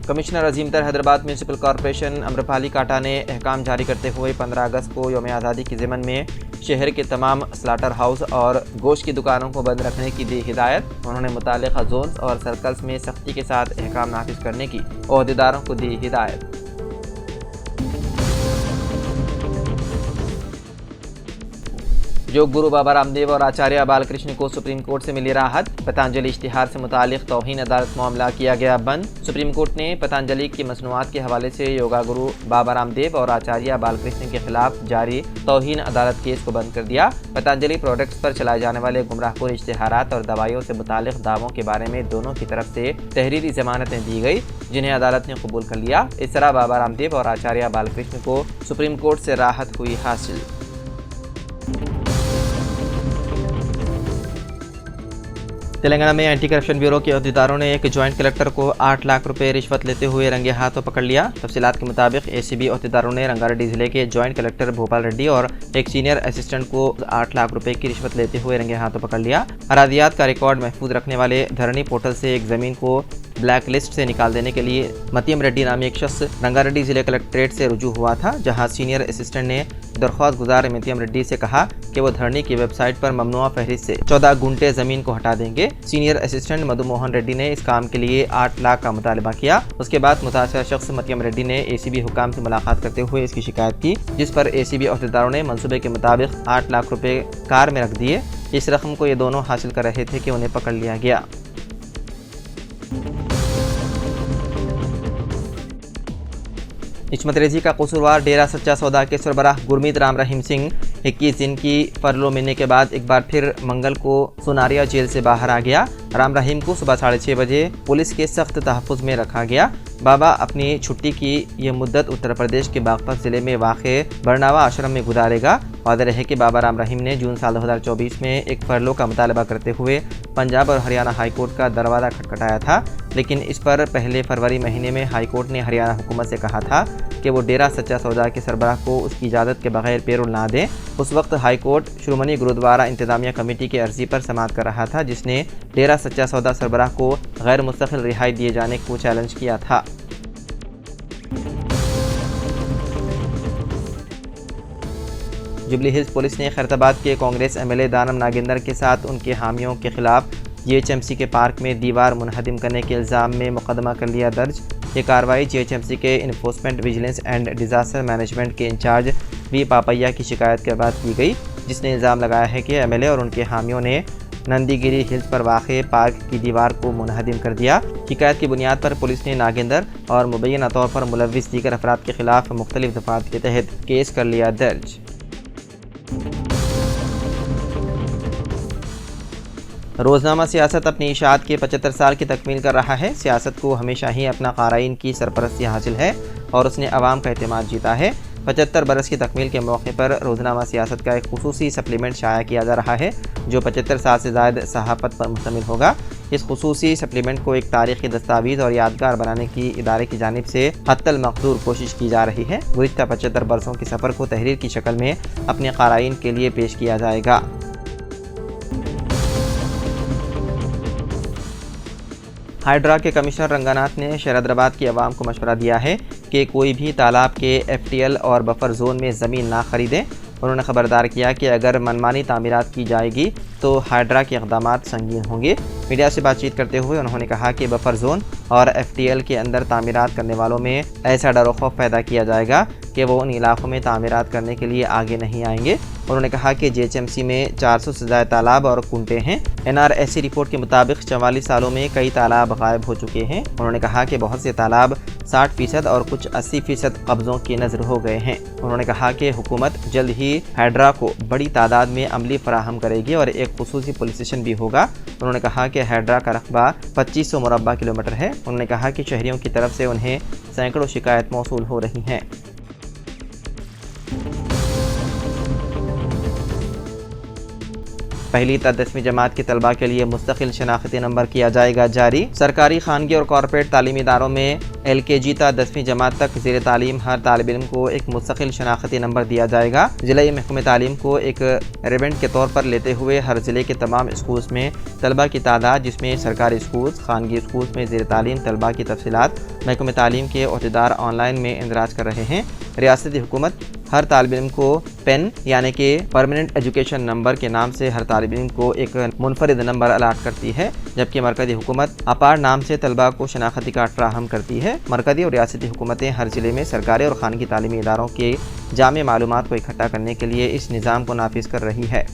Commissioner अजीमतर Hyderabad municipal corporation Amrapali Kata ने अहकाम जारी करते हुए 15 अगस्त को यौम आज़ादी के ज़िमन में शहर के तमाम स्लाटर हाउस और गोश्त की दुकानों को बंद रखने की दी हिदायत। उन्होंने मुताल्लिक़ा जोन्स और सर्कल्स में सख्ती के साथ अहकाम नाफिज करने की ओहदेदारों को दी हिदायत। योग गुरु बाबा रामदेव और आचार्य बालकृष्ण को सुप्रीम कोर्ट से मिली राहत। पतंजलि इश्तिहार से मुतालिक तौहीन अदालत मामला किया गया बंद। सुप्रीम कोर्ट ने पतंजलि की मसनूआत के हवाले से योगा गुरु बाबा रामदेव और आचार्य बालकृष्ण के खिलाफ जारी तौहीन अदालत केस को बंद कर दिया। पतंजलि प्रोडक्ट्स पर चलाए जाने वाले गुमराहकुन इश्तिहारात और दवाइयों से मुतालिक दावों के बारे में दोनों की तरफ से तहरीरी जमानतें दी गई, जिन्हें अदालत ने कबूल कर लिया। इस तरह बाबा रामदेव और आचार्य बालकृष्ण को सुप्रीम कोर्ट से राहत हुई हासिल। तेलंगाना में एंटी करप्शन ब्यूरो के अहदेदारों ने एक ज्वाइंट कलेक्टर को 8 लाख रुपए रिश्वत लेते हुए रंगे हाथों पकड़ लिया। तफसीलात के मुताबिक एसीबी अहदेदारों ने रंगारेड्डी जिले के ज्वाइंट कलेक्टर भोपाल रेड्डी और एक सीनियर असिस्टेंट को 8 लाख रुपए की रिश्वत लेते हुए रंगे हाथों पकड़ लिया। अरादियात का रिकॉर्ड महफूज रखने वाले धरनी पोर्टल से एक जमीन को ब्लैक लिस्ट से निकाल देने के लिए मतियम रेड्डी नामी एक शख्स रंगारेड्डी जिले कलेक्ट्रेट से रुजू हुआ था, जहां सीनियर असिस्टेंट ने दरख्वास्त गुजार मतियम रेड्डी से कहा कि वो धरनी की वेबसाइट पर ममनुआ फहरिस्त से 14 गुंटे जमीन को हटा देंगे। सीनियर असिस्टेंट मधु मोहन रेड्डी ने इस काम के लिए 8 लाख का मुतालबा किया। उसके बाद मुतासर शख्स मतियम रेड्डी ने एसीबी हुकाम से मुलाकात करते हुए इसकी शिकायत की, जिस पर एसीबी अहदेदारों ने मंसूबे के मुताबिक 8 लाख रुपए कार में रख दिए। इस रकम को ये दोनों हासिल कर रहे थे कि उन्हें पकड़ लिया गया। इस्मत रेजी का कसूरवार डेरा सच्चा सौदा के सरबराह गुरमीत राम रहीम सिंह 21 दिन की फरलो मिलने के बाद एक बार फिर मंगल को सुनारिया जेल से बाहर आ गया। राम रहीम को सुबह 6:30 बजे पुलिस के सख्त तहफ़्फ़ुज़ में रखा गया। बाबा अपनी छुट्टी की यह मुद्दत उत्तर प्रदेश के बागपत ज़िले में वाक़े बरनावा आश्रम में गुजारेगा। वादा रहे कि बाबा राम रहीम ने जून साल 2024 में एक फरलो का मुतालबा करते हुए पंजाब और हरियाणा हाई कोर्ट का दरवाज़ा खटखटाया था, लेकिन इस पर पहले फरवरी महीने में हाई कोर्ट ने हरियाणा हुकूमत से कहा था कि वो डेरा सच्चा सौदा के सरबराह को उसकी इजाज़त के बगैर पेरोल ना दें। उस वक्त हाई कोर्ट श्रोमणी गुरुद्वारा इंतजामिया कमेटी की अर्जी पर समाअत कर रहा था, जिसने डेरा सच्चा सौदा सरबराह को गैर मुस्तकिल रिहाई दिए जाने को चैलेंज किया था। जुबली हिल्स पुलिस ने खैरताबाद के कांग्रेस एमएलए दानम नागेंद्र के साथ उनके हामियों के खिलाफ जीएचएमसी के पार्क में दीवार मुनहदिम करने के इल्ज़ाम में मुकदमा कर लिया दर्ज। ये कार्रवाई जीएचएमसी के enforcement vigilance and disaster management के इंचार्ज वी पापैया की शिकायत के बाद की गई, जिसने इल्ज़ाम लगाया है कि एमएलए और उनके हामियों ने नंदीगिरी हिल्स पर वाक़े पार्क की दीवार को मुनहदिम कर दिया। शिकायत की बुनियाद पर पुलिस ने नागेंद्र और मुबैना तौर पर मुलव्विस दीगर अफराद के खिलाफ मुख्तलिफ दफ़ात के तहत केस कर लिया दर्ज। रोज़नामा सियासत अपनी इशाअत के 75 साल की तकमील कर रहा है। सियासत को हमेशा ही अपना क़ाराइन की सरपरस्ती हासिल है और उसने अवाम का एतमाद जीता है। 75 बरस की तकमील के मौके पर रोज़नामा सियासत का एक खुसूसी सप्लीमेंट शाया किया जा रहा है, जो 75 साल से ज़ायद सहाफ़त पर मुश्तमिल होगा। इस खुसूसी सप्लीमेंट को एक तारीख़ी दस्तावेज़ और यादगार बनाने की इदारे की जानिब से हत्तल मक़दूर कोशिश की जा रही है। गुज़िश्ता 75 बरसों के सफ़र को तहरीर की शक्ल में अपने क़ाराइन के लिए पेश किया जाएगा। हाइड्रा के कमिश्नर रंगानाथ ने शहरादराबाद की आवाम को मशवरा दिया है कि कोई भी तालाब के एफटीएल और बफर जोन में ज़मीन ना खरीदें। उन्होंने खबरदार किया कि अगर मनमानी तामीरात की जाएगी तो हाइड्रा के इक़दामात संगीन होंगे। मीडिया से बातचीत करते हुए उन्होंने कहा कि बफर जोन और एफटीएल के अंदर तामीरात करने वालों में ऐसा डर खौफ पैदा किया जाएगा कि वो उन इलाकों में तामीरात करने के लिए आगे नहीं आएंगे। उन्होंने कहा कि जीएचएमसी में 400 से ज़्यादा तालाब और कुंटे हैं। एनआरएससी रिपोर्ट के मुताबिक 44 सालों में कई तालाब गायब हो चुके हैं। उन्होंने कहा कि बहुत से तालाब 60% और कुछ 80% कब्ज़ों की नज़र हो गए हैं। उन्होंने कहा कि हुकूमत जल्द ही हाइड्रा को बड़ी तादाद में अमली फराहम करेगी और एक खुसूसी पुलिस स्टेशन भी होगा। उन्होंने कहा कि हाइड्रा का रकबा 2500 मुरब्बा किलोमीटर है। उन्होंने कहा कि शहरियों की तरफ से उन्हें सैकड़ों शिकायत मौसूल हो रही हैं। पहली तक 10वीं जमात के तलबा के लिए मुस्तकिल शनाख्ती नंबर किया जाएगा जारी। सरकारी, खानगी और कॉरपोरेट तालीमी इदारों में LKG ता 10वीं जमात तक ज़ेर तालीम हर तालिब इल्म को एक मुस्तकिल शनाख्ती नंबर दिया जाएगा। ज़िले महकमे तालीम को एक रेवेंट के तौर पर लेते हुए हर ज़िले के तमाम स्कूल्स में तलबा की तादाद, जिसमें सरकारी स्कूल्स, खानगी स्कूल्स में ज़ेर तालीम तलबा की तफसीलात महकमे तालीम के अहदेदार ऑनलाइन में इंदराज कर रहे हैं। रियासती हुकूमत हर तालिब इल्म को पेन यानी कि परमानेंट एजुकेशन नंबर के नाम से हर तालिब इल्म को एक मुनफरिद नंबर अलाट करती है, जबकि मरकज़ी हुकूमत अपार नाम से तलबा को शनाख्ती कार्ड फ्राहम करती है। मरकज़ी और रियासती हुकूमतें हर ज़िले में सरकारी और खानगी तालीमी इदारों के जामे मालूमात को इकट्ठा करने के लिए इस निज़ाम को नाफिज कर रही है।